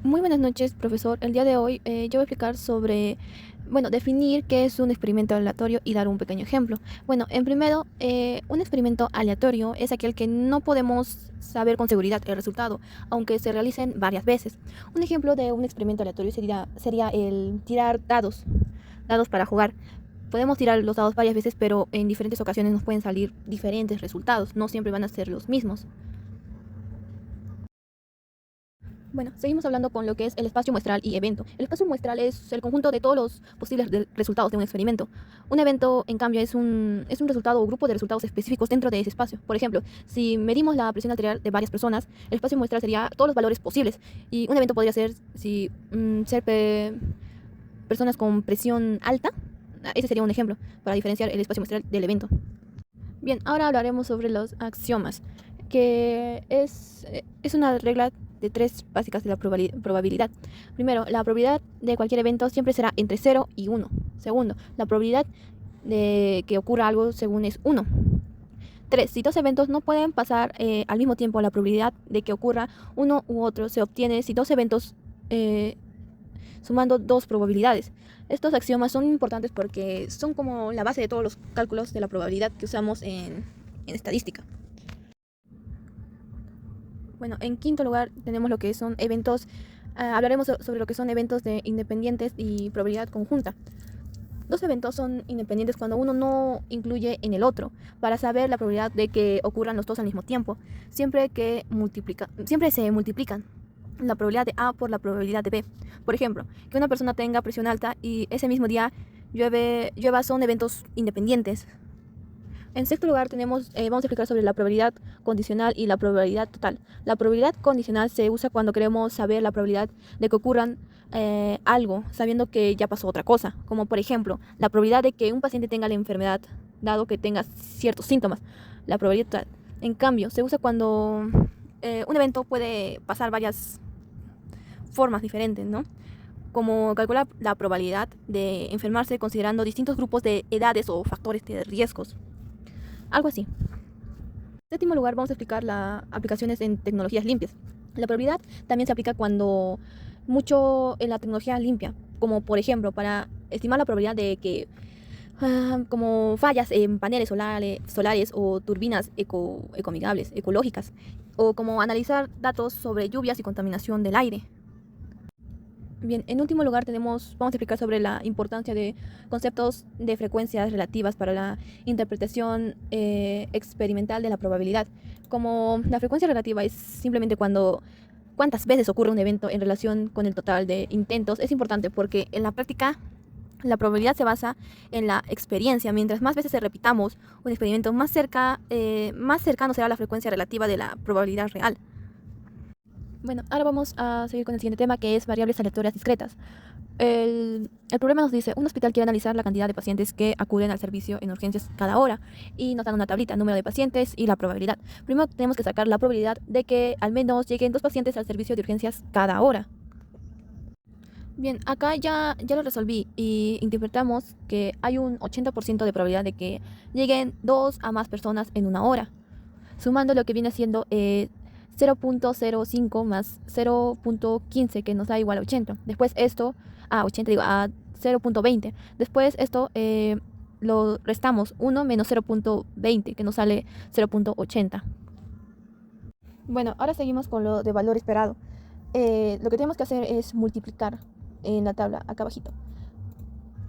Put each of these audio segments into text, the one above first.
Muy buenas noches, profesor. El día de hoy yo voy a explicar sobre, definir qué es un experimento aleatorio y dar un pequeño ejemplo. Bueno, en primero, un experimento aleatorio es aquel que no podemos saber con seguridad el resultado, aunque se realicen varias veces. Un ejemplo de un experimento aleatorio sería el tirar dados para jugar. Podemos tirar los dados varias veces, pero en diferentes ocasiones nos pueden salir diferentes resultados, no siempre van a ser los mismos. Bueno, seguimos hablando con lo que es el espacio muestral y evento. El espacio muestral es el conjunto de todos los posibles resultados de un experimento. Un evento, en cambio, es un resultado o grupo de resultados específicos dentro de ese espacio. Por ejemplo, si medimos la presión arterial de varias personas, el espacio muestral sería todos los valores posibles. Y un evento podría ser personas con presión alta. Ese sería un ejemplo para diferenciar el espacio muestral del evento. Bien, ahora hablaremos sobre los axiomas, que es una regla de tres básicas de la probabilidad. Primero, la probabilidad de cualquier evento siempre será entre 0 y 1. Segundo, la probabilidad de que ocurra algo según es 1. 3. Si dos eventos no pueden pasar al mismo tiempo, la probabilidad de que ocurra uno u otro se obtiene si dos eventos sumando dos probabilidades. Estos axiomas son importantes porque son como la base de todos los cálculos de la probabilidad que usamos en estadística. Bueno, en quinto lugar tenemos lo que son eventos. Hablaremos sobre lo que son eventos de independientes y probabilidad conjunta. Dos eventos son independientes cuando uno no incluye en el otro, para saber la probabilidad de que ocurran los dos al mismo tiempo, siempre se multiplican la probabilidad de A por la probabilidad de B. Por ejemplo, que una persona tenga presión alta y ese mismo día llueva son eventos independientes. En sexto lugar vamos a explicar sobre la probabilidad condicional y la probabilidad total. La probabilidad condicional se usa cuando queremos saber la probabilidad de que ocurran algo, sabiendo que ya pasó otra cosa. Como por ejemplo, la probabilidad de que un paciente tenga la enfermedad, dado que tenga ciertos síntomas. La probabilidad total. En cambio, se usa cuando un evento puede pasar varias formas diferentes, ¿no? Como calcular la probabilidad de enfermarse considerando distintos grupos de edades o factores de riesgos. Algo así. En séptimo lugar, vamos a explicar las aplicaciones en tecnologías limpias. La probabilidad también se aplica cuando mucho en la tecnología limpia, como por ejemplo para estimar la probabilidad de que como fallas en paneles solares o turbinas ecoamigables, ecológicas, o como analizar datos sobre lluvias y contaminación del aire. Bien, en último lugar vamos a explicar sobre la importancia de conceptos de frecuencias relativas para la interpretación experimental de la probabilidad. Como la frecuencia relativa es simplemente cuántas veces ocurre un evento en relación con el total de intentos, es importante porque en la práctica la probabilidad se basa en la experiencia. Mientras más veces repitamos un experimento, más cercano será la frecuencia relativa de la probabilidad real. Bueno, ahora vamos a seguir con el siguiente tema, que es variables aleatorias discretas. El problema nos dice, un hospital quiere analizar la cantidad de pacientes que acuden al servicio en urgencias cada hora y nos dan una tablita, número de pacientes y la probabilidad. Primero tenemos que sacar la probabilidad de que al menos lleguen 2 pacientes al servicio de urgencias cada hora. Bien, acá ya lo resolví y interpretamos que hay un 80% de probabilidad de que lleguen 2 a más personas en una hora, sumando lo que viene siendo 0.05 más 0.15, que nos da igual a 80. Después esto, a 0.20. Después esto lo restamos 1 menos 0.20, que nos sale 0.80. Bueno, ahora seguimos con lo de valor esperado. Lo que tenemos que hacer es multiplicar en la tabla acá abajito.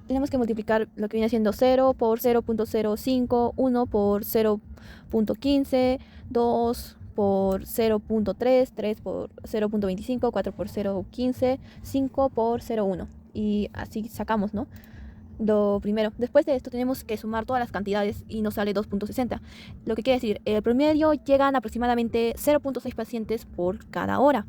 Tenemos que multiplicar lo que viene siendo 0 por 0.05, 1 por 0.15, 2 por 0.3, 3 por 0.25, 4 por 0.15, 5 por 0.1. Y así sacamos, ¿no? Lo primero. Después de esto tenemos que sumar todas las cantidades y nos sale 2.60. Lo que quiere decir, el promedio llegan aproximadamente 0.6 pacientes por cada hora.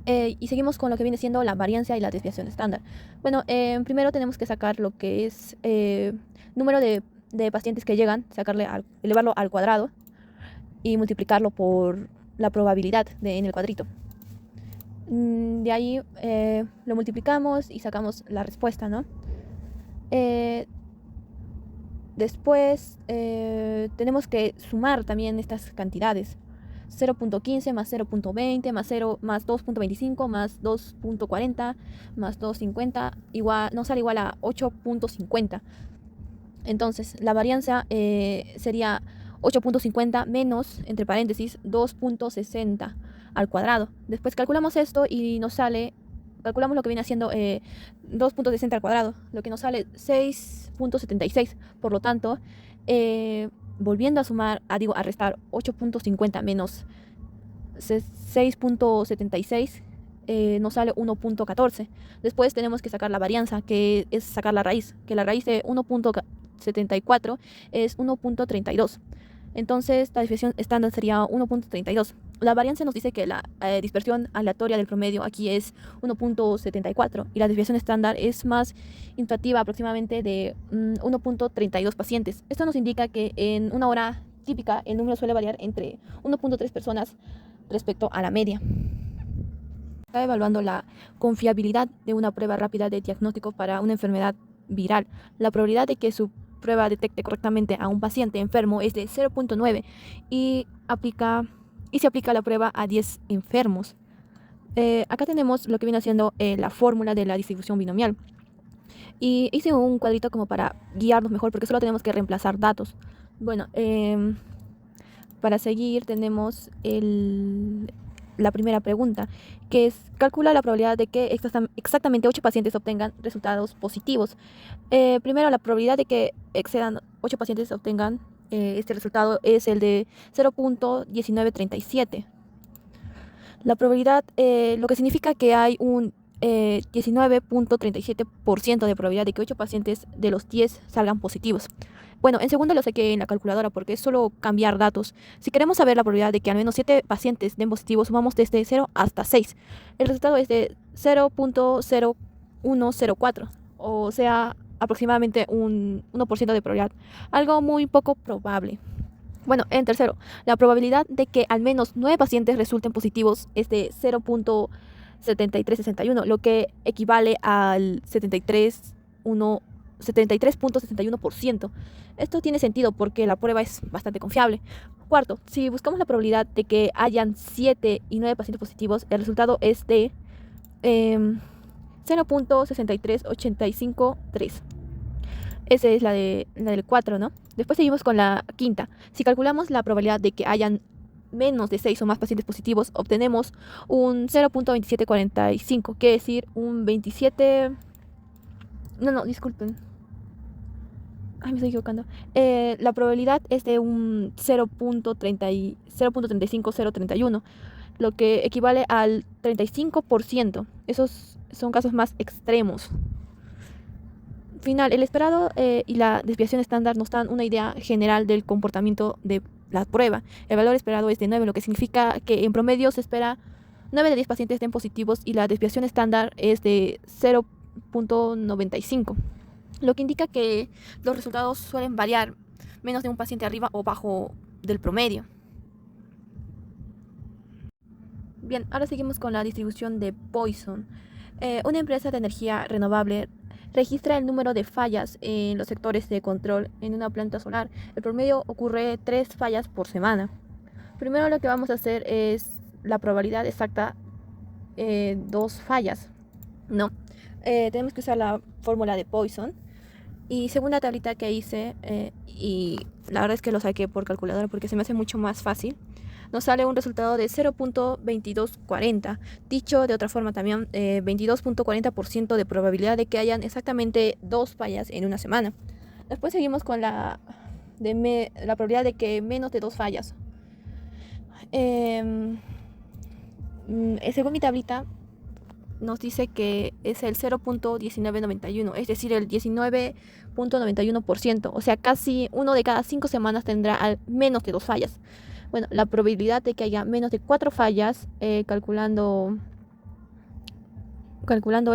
Y seguimos con lo que viene siendo la variancia y la desviación estándar. Bueno, primero tenemos que sacar lo que es número de pacientes que llegan, elevarlo al cuadrado y multiplicarlo por la probabilidad en el cuadrito. De ahí lo multiplicamos y sacamos la respuesta, ¿no? Después tenemos que sumar también estas cantidades. 0.15 más 0.20 más 0 más 2.25 más 2.40 más 2.50 nos sale igual a 8.50. Entonces la varianza sería 8.50 menos, entre paréntesis, 2.60 al cuadrado. Después calculamos esto y nos sale, calculamos lo que viene haciendo 2.60 al cuadrado, lo que nos sale 6.76. Por lo tanto, volviendo a sumar, a restar 8.50 menos 6.76, nos sale 1.14. Después tenemos que sacar la varianza, que es sacar la raíz, que la raíz de 1.74 es 1.32. Entonces la desviación estándar sería 1.32. La varianza nos dice que la dispersión aleatoria del promedio aquí es 1.74 y la desviación estándar es más intuitiva, aproximadamente de 1.32 pacientes. Esto nos indica que en una hora típica el número suele variar entre 1.3 personas respecto a la media. Está evaluando la confiabilidad de una prueba rápida de diagnóstico para una enfermedad viral. La probabilidad de que su prueba detecte correctamente a un paciente enfermo es de 0.9 y se aplica la prueba a 10 enfermos. Acá tenemos lo que viene haciendo la fórmula de la distribución binomial. Y hice un cuadrito como para guiarnos mejor porque solo tenemos que reemplazar datos. Bueno, para seguir tenemos la primera pregunta, que es: calcula la probabilidad de que exactamente 8 pacientes obtengan resultados positivos. Primero, la probabilidad de que excedan 8 pacientes obtengan este resultado es el de 0.1937. La probabilidad, lo que significa que hay un 19.37% de probabilidad de que 8 pacientes de los 10 salgan positivos. Bueno, en segundo lo saqué en la calculadora porque es solo cambiar datos. Si queremos saber la probabilidad de que al menos 7 pacientes den positivo, sumamos desde 0 hasta 6. El resultado es de 0.0104, o sea, aproximadamente un 1% de probabilidad. Algo muy poco probable. Bueno, en tercero, la probabilidad de que al menos 9 pacientes resulten positivos es de 0.7361, lo que equivale al 73.61%. Esto tiene sentido porque la prueba es bastante confiable. Cuarto, si buscamos la probabilidad de que hayan 7 y 9 pacientes positivos, el resultado es de 0.63853. Esa es la del 4, ¿no? Después seguimos con la quinta. Si calculamos la probabilidad de que hayan menos de 6 o más pacientes positivos, obtenemos un 0.2745, quiere decir un 27... No, disculpen. Ay, me estoy equivocando. La probabilidad es de un 0.35031, lo que equivale al 35%. Esos son casos más extremos. Final, el esperado y la desviación estándar nos dan una idea general del comportamiento de la prueba. El valor esperado es de 9, lo que significa que en promedio se espera 9 de 10 pacientes estén positivos y la desviación estándar es de 0.95, lo que indica que los resultados suelen variar menos de un paciente arriba o bajo del promedio. Bien, ahora seguimos con la distribución de Poisson. Una empresa de energía renovable registra el número de fallas en los sectores de control en una planta solar. El promedio ocurre 3 fallas por semana. Primero lo que vamos a hacer es la probabilidad exacta, 2 fallas. No, tenemos que usar la fórmula de Poisson. Y según la tablita que hice, y la verdad es que lo saqué por calculadora porque se me hace mucho más fácil, nos sale un resultado de 0.2240. Dicho de otra forma también, 22.40% de probabilidad de que hayan exactamente 2 fallas en una semana. Después seguimos con la probabilidad de que menos de 2 fallas. Según mi tablita, nos dice que es el 0.1991, es decir, el 19.91%. O sea, casi 1 de cada 5 semanas tendrá al menos de 2 fallas. Bueno, la probabilidad de que haya menos de 4 fallas, calculando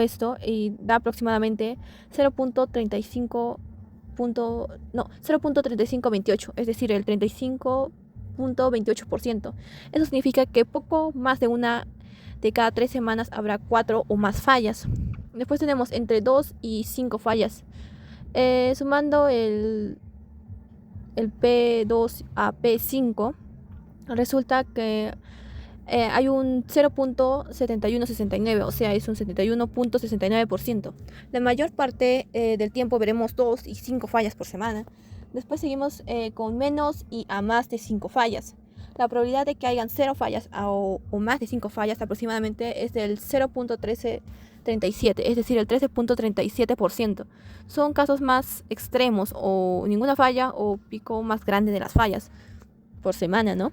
esto, y da aproximadamente 0.3528, es decir, el 35.28%. Eso significa que poco más de una de cada 3 semanas habrá 4 o más fallas. Después tenemos entre 2 y 5 fallas. Sumando el P2 a P5, resulta que hay un 0.7169, o sea, es un 71.69%. La mayor parte del tiempo veremos 2 y 5 fallas por semana. Después seguimos con menos y a más de 5 fallas. La probabilidad de que hayan 0 fallas o más de 5 fallas aproximadamente es del 0.1337, es decir, el 13.37%. Son casos más extremos, o ninguna falla o pico más grande de las fallas por semana, ¿no?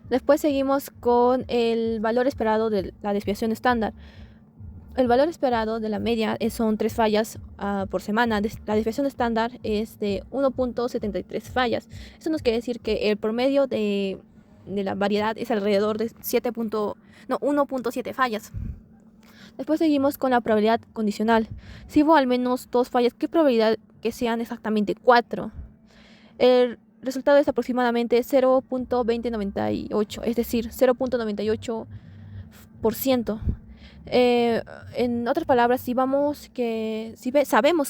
Después seguimos con el valor esperado de la desviación estándar. El valor esperado de la media son 3 fallas por semana. La desviación estándar es de 1.73 fallas. Eso nos quiere decir que el promedio de la variedad es alrededor de 1.7 fallas. Después seguimos con la probabilidad condicional. Si hubo al menos 2 fallas, ¿qué probabilidad que sean exactamente 4? El resultado es aproximadamente 0.2098, es decir, 0.98%. En otras palabras, sabemos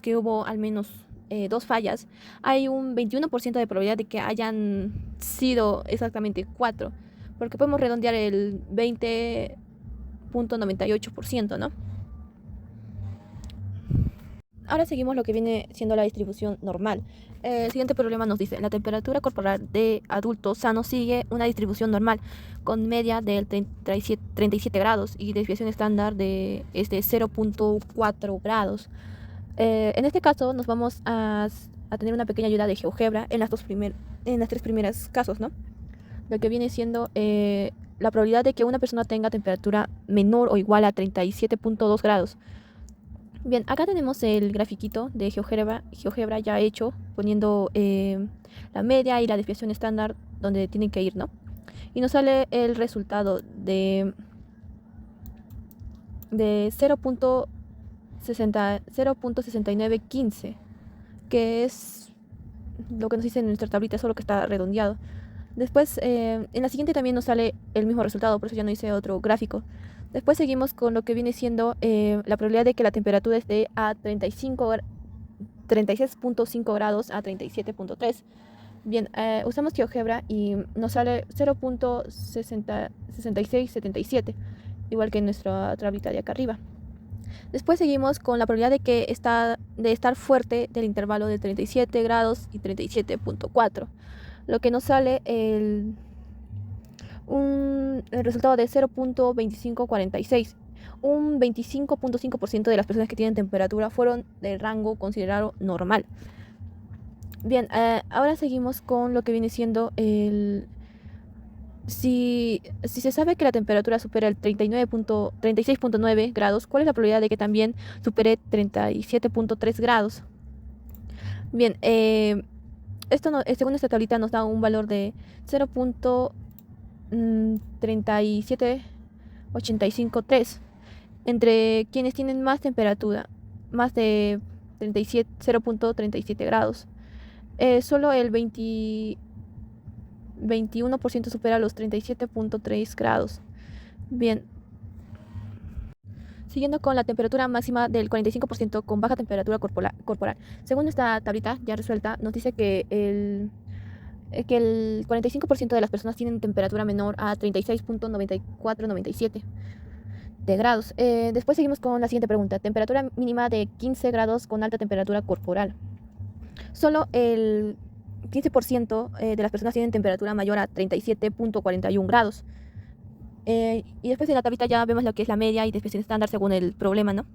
que hubo al menos 2 fallas, hay un 21% de probabilidad de que hayan sido exactamente 4, porque podemos redondear el 20.98%, ¿no? Ahora seguimos lo que viene siendo la distribución normal. El siguiente problema nos dice: la temperatura corporal de adultos sanos sigue una distribución normal, con media del 37 grados y desviación estándar de 0.4 grados. En este caso nos vamos a tener una pequeña ayuda de GeoGebra en las tres primeras casos, ¿no? Lo que viene siendo la probabilidad de que una persona tenga temperatura menor o igual a 37.2 grados. Bien, acá tenemos el grafiquito de GeoGebra ya hecho, poniendo la media y la desviación estándar donde tienen que ir, ¿no? Y nos sale el resultado de 0.6915, que es lo que nos dice en nuestra tablita, solo que está redondeado. Después, en la siguiente también nos sale el mismo resultado, por eso ya no hice otro gráfico. Después seguimos con lo que viene siendo la probabilidad de que la temperatura esté a 36.5 grados a 37.3. Bien, usamos GeoGebra y nos sale 0.6677, igual que en nuestra tablita de acá arriba. Después seguimos con la probabilidad de estar fuerte del intervalo de 37 grados y 37.4, lo que nos sale el resultado de 0.2546. Un 25.5% de las personas que tienen temperatura fueron del rango considerado normal. Bien, ahora seguimos con lo que viene siendo si se sabe que la temperatura supera el 36.9 grados, ¿cuál es la probabilidad de que también supere 37.3 grados? Bien, según esta tablita nos da un valor de 0.37853 entre quienes tienen más temperatura, más de 0.37 grados. Solo el 21% supera los 37.3 grados. Bien. Siguiendo con la temperatura máxima del 45% con baja temperatura corporal. Según esta tablita ya resuelta, nos dice que el 45% de las personas tienen temperatura menor a 36.9497 de grados. Después seguimos con la siguiente pregunta: temperatura mínima de 15 grados con alta temperatura corporal. Solo el 15% de las personas tienen temperatura mayor a 37.41 grados. Y después en la tablita ya vemos lo que es la media y desviación estándar según el problema, ¿no?